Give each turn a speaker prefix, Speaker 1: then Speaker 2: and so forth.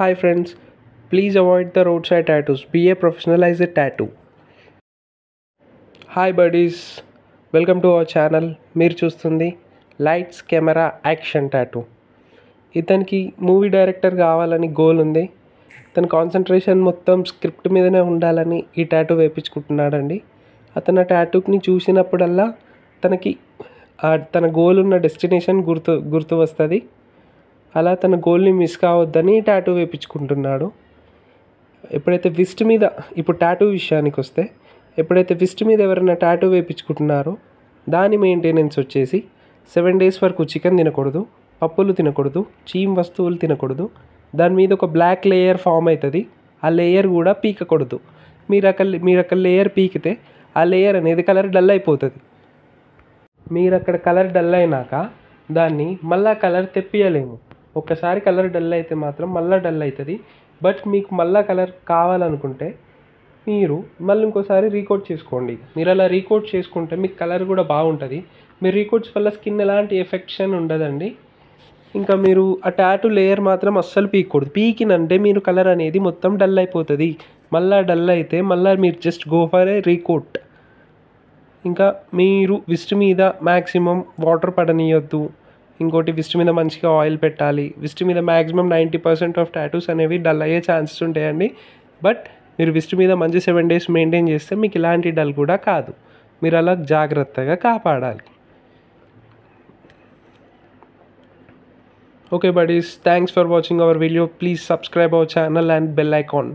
Speaker 1: Hi friends, please avoid the roadside tattoos. Be a professional as a tattoo. Hi buddies, welcome to our channel. మీరు చూస్తుంది lights camera action tattoo. ఇతనికి movie director కావాలని goal ఉంది. తన concentration మొత్తం script మీదనే ఉండాలని ఈ టాటూ వేయించుకుంటున్నాడండి. అతను ఆ టాటూని చూసినప్పుడల్లా తనకి తన గోల్ ఉన్న డెస్టినేషన్ గుర్తు వస్తుంది. అలా తన గోల్ని మిస్ కావద్దని టాటూ వేయించుకుంటున్నాడు. ఎప్పుడైతే విస్ట్ మీద, ఇప్పుడు టాటూ విషయానికి వస్తే, ఎప్పుడైతే విస్ట్ మీద ఎవరైనా టాటూ వేయించుకుంటున్నారో దాని మెయింటెనెన్స్ వచ్చేసి 7 days వరకు చికెన్ తినకూడదు, పప్పులు తినకూడదు, చీమ్ వస్తువులు తినకూడదు. దాని మీద ఒక బ్లాక్ లేయర్ ఫామ్ అవుతుంది. ఆ లేయర్ కూడా పీకకూడదు. మీరు అక్కడ లేయర్ పీకితే ఆ లేయర్ అనేది కలర్ డల్ అయిపోతుంది. మీరు అక్కడ కలర్ డల్ అయినాక దాన్ని మళ్ళీ కలర్ తెప్పియలేము. ఒక్కసారి కలర్ డల్ అయితే మాత్రం మళ్ళీ డల్ అవుతుంది. బట్ మీకు మళ్ళీ కలర్ కావాలనుకుంటే మీరు మళ్ళీ ఇంకోసారి రీకోట్ చేసుకోండి. మీరు అలా రీకోట్ చేసుకుంటే మీకు కలర్ కూడా బాగుంటుంది. మీరు రీకోట్స్ వల్ల స్కిన్ ఎలాంటి ఎఫెక్షన్ ఉండదండి. ఇంకా మీరు ఆ టాటూ లేయర్ మాత్రం అస్సలు పీకూడదు. పీకినంటే మీరు కలర్ అనేది మొత్తం డల్ అయిపోతుంది. మళ్ళీ డల్ అయితే మళ్ళీ మీరు జస్ట్ గో ఫర్ ఏ రీకోట్. ఇంకా మీరు విస్ట్ మీద మ్యాక్సిమం వాటర్ పడనీయొద్దు. ఇంకోటి, విస్ట్ మీద మంచిగా ఆయిల్ పెట్టాలి. విస్ట్ మీద మ్యాక్సిమం 90% ఆఫ్ టాటూస్ అనేవి డల్ అయ్యే ఛాన్సెస్ ఉంటాయండి. బట్ మీరు విస్ట్ మీద మంచి 7 days మెయింటైన్ చేస్తే మీకు ఇలాంటి డల్ కూడా కాదు. మీరు అలా జాగ్రత్తగా కాపాడాలి. Okay buddies, thanks for watching our video. Please subscribe our channel and bell icon.